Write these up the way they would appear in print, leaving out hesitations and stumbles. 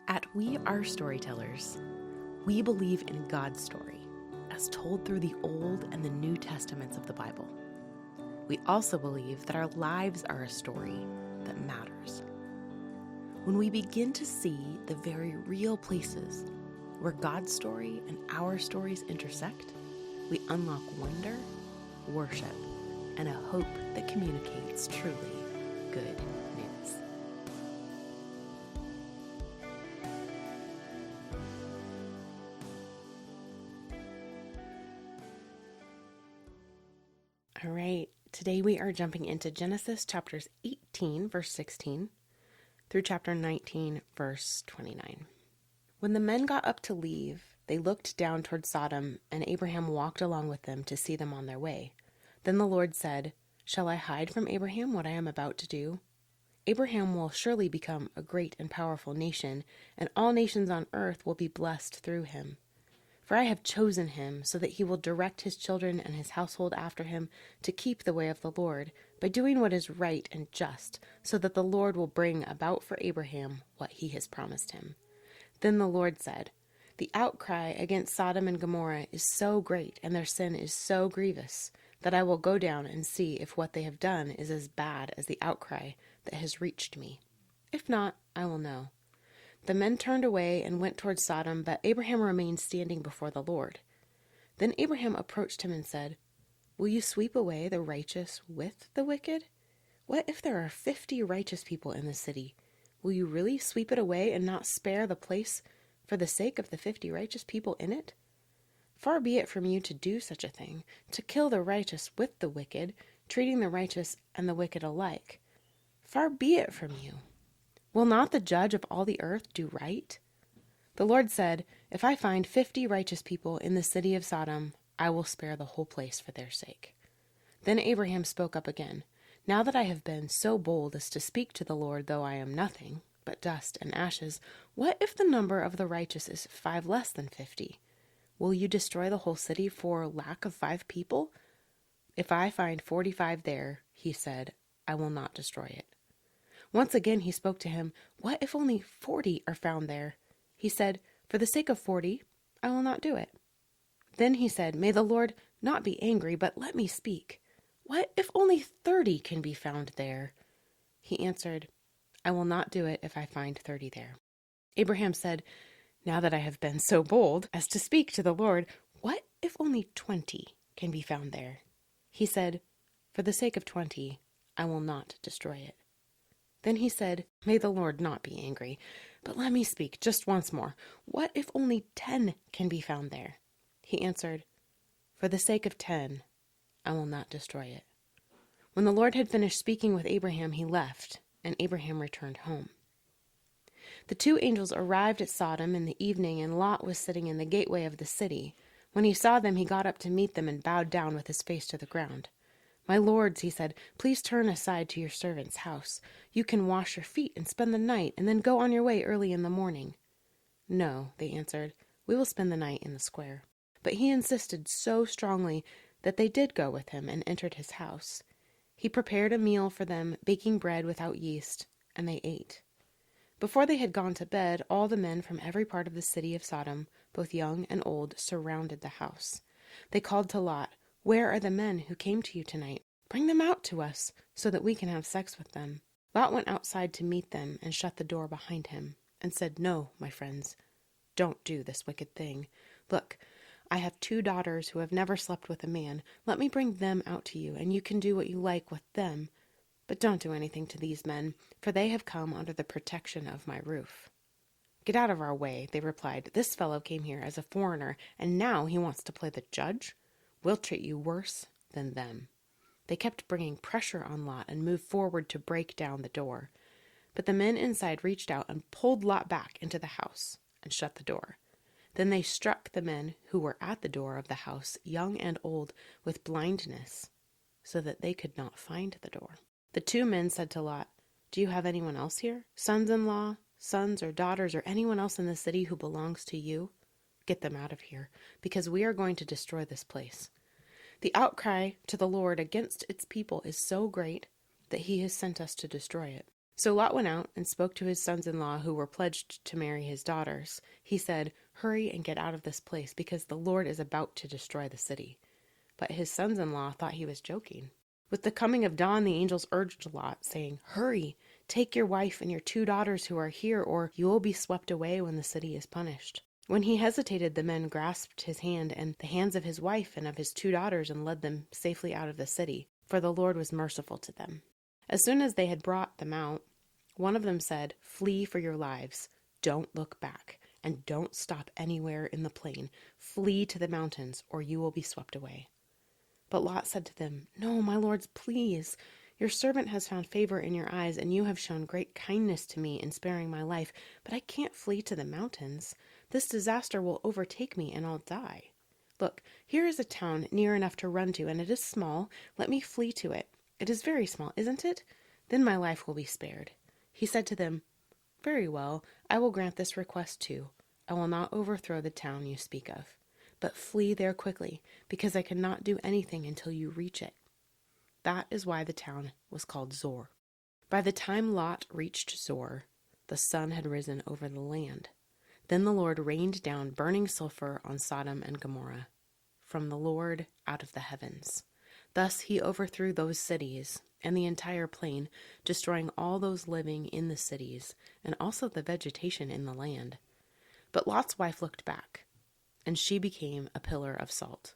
At We Are Storytellers, we believe in God's story, as told through the Old and the New Testaments of the Bible. We also believe that our lives are a story that matters. When we begin to see the very real places where God's story and our stories intersect, we unlock wonder, worship, and a hope that communicates truly good news. All right, today we are jumping into Genesis chapters 18, verse 16, through chapter 19, verse 29. When the men got up to leave, they looked down toward Sodom, and Abraham walked along with them to see them on their way. Then the Lord said, "Shall I hide from Abraham what I am about to do? Abraham will surely become a great and powerful nation, and all nations on earth will be blessed through him. For I have chosen him so that he will direct his children and his household after him to keep the way of the Lord, by doing what is right and just, so that the Lord will bring about for Abraham what he has promised him." Then the Lord said, "The outcry against Sodom and Gomorrah is so great, and their sin is so grievous, that I will go down and see if what they have done is as bad as the outcry that has reached me. If not, I will know." The men turned away and went toward Sodom, but Abraham remained standing before the Lord. Then Abraham approached him and said, "Will you sweep away the righteous with the wicked? What if there are 50 righteous people in the city? Will you really sweep it away and not spare the place for the sake of the 50 righteous people in it? Far be it from you to do such a thing, to kill the righteous with the wicked, treating the righteous and the wicked alike. Far be it from you. Will not the judge of all the earth do right?" The Lord said, "If I find 50 righteous people in the city of Sodom, I will spare the whole place for their sake." Then Abraham spoke up again, "Now that I have been so bold as to speak to the Lord, though I am nothing but dust and ashes, what if the number of the righteous is 5 less than 50? Will you destroy the whole city for lack of 5 people? If I find 45 there," he said, "I will not destroy it." Once again he spoke to him, "What if only 40 are found there?" He said, "For the sake of 40, I will not do it." Then he said, "May the Lord not be angry, but let me speak. What if only 30 can be found there?" He answered, "I will not do it if I find 30 there." Abraham said, "Now that I have been so bold as to speak to the Lord, what if only 20 can be found there?" He said, "For the sake of 20, I will not destroy it." Then he said, "May the Lord not be angry, but let me speak just once more. What if only 10 can be found there?" He answered, "For the sake of 10, I will not destroy it." When the Lord had finished speaking with Abraham, he left, and Abraham returned home. The 2 angels arrived at Sodom in the evening, and Lot was sitting in the gateway of the city. When he saw them, he got up to meet them and bowed down with his face to the ground. "My lords," he said, "please turn aside to your servant's house. You can wash your feet and spend the night, and then go on your way early in the morning." "No," they answered, "we will spend the night in the square." But he insisted so strongly that they did go with him and entered his house. He prepared a meal for them, baking bread without yeast, and they ate. Before they had gone to bed, all the men from every part of the city of Sodom, both young and old, surrounded the house. They called to Lot, "Where are the men who came to you tonight? Bring them out to us, so that we can have sex with them." Lot went outside to meet them and shut the door behind him, and said, "No, my friends, don't do this wicked thing. Look, I have 2 daughters who have never slept with a man. Let me bring them out to you, and you can do what you like with them. But don't do anything to these men, for they have come under the protection of my roof." "Get out of our way," they replied. "This fellow came here as a foreigner, and now he wants to play the judge. We'll treat you worse than them." They kept bringing pressure on Lot and moved forward to break down the door. But the men inside reached out and pulled Lot back into the house and shut the door. Then they struck the men who were at the door of the house, young and old, with blindness, so that they could not find the door. The 2 men said to Lot, "Do you have anyone else here? Sons-in-law, sons or daughters, or anyone else in the city who belongs to you? Get them out of here, because we are going to destroy this place. The outcry to the Lord against its people is so great that he has sent us to destroy it." So Lot went out and spoke to his sons-in-law who were pledged to marry his daughters. He said, "Hurry and get out of this place, because the Lord is about to destroy the city." But his sons-in-law thought he was joking. With the coming of dawn, the angels urged Lot, saying, "Hurry, take your wife and your 2 daughters who are here, or you will be swept away when the city is punished." When he hesitated, the men grasped his hand and the hands of his wife and of his 2 daughters and led them safely out of the city, for the Lord was merciful to them. As soon as they had brought them out, one of them said, "Flee for your lives. Don't look back, and don't stop anywhere in the plain. Flee to the mountains, or you will be swept away." But Lot said to them, "No, my lords, please. Your servant has found favor in your eyes, and you have shown great kindness to me in sparing my life, but I can't flee to the mountains. This disaster will overtake me, and I'll die. Look, here is a town near enough to run to, and it is small. Let me flee to it. It is very small, isn't it? Then my life will be spared." He said to them, "Very well, I will grant this request too. I will not overthrow the town you speak of. But flee there quickly, because I cannot do anything until you reach it." That is why the town was called Zor. By the time Lot reached Zor, the sun had risen over the land. Then the Lord rained down burning sulfur on Sodom and Gomorrah from the Lord out of the heavens. Thus he overthrew those cities and the entire plain, destroying all those living in the cities and also the vegetation in the land. But Lot's wife looked back, and she became a pillar of salt.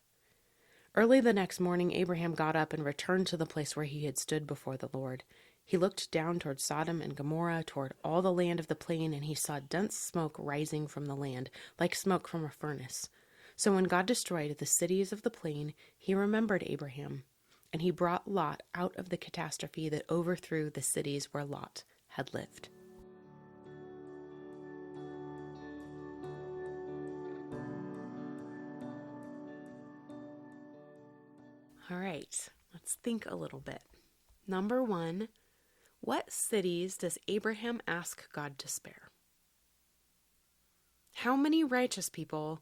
Early the next morning, Abraham got up and returned to the place where he had stood before the Lord. He looked down toward Sodom and Gomorrah, toward all the land of the plain, and he saw dense smoke rising from the land, like smoke from a furnace. So when God destroyed the cities of the plain, he remembered Abraham, and he brought Lot out of the catastrophe that overthrew the cities where Lot had lived. All right, let's think a little bit. Number 1, what cities does Abraham ask God to spare? How many righteous people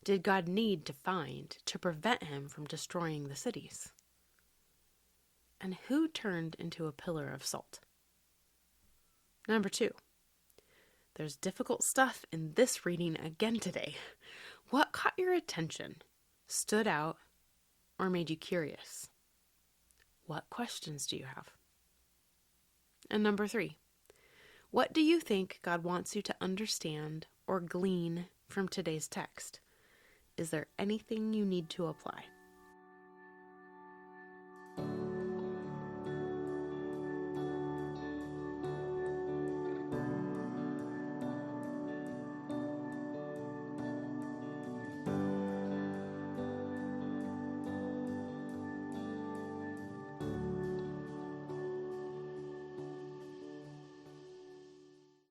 did God need to find to prevent him from destroying the cities? And who turned into a pillar of salt? Number 2, there's difficult stuff in this reading again today. What caught your attention, stood out, or made you curious? What questions do you have? And number 3, what do you think God wants you to understand or glean from today's text? Is there anything you need to apply?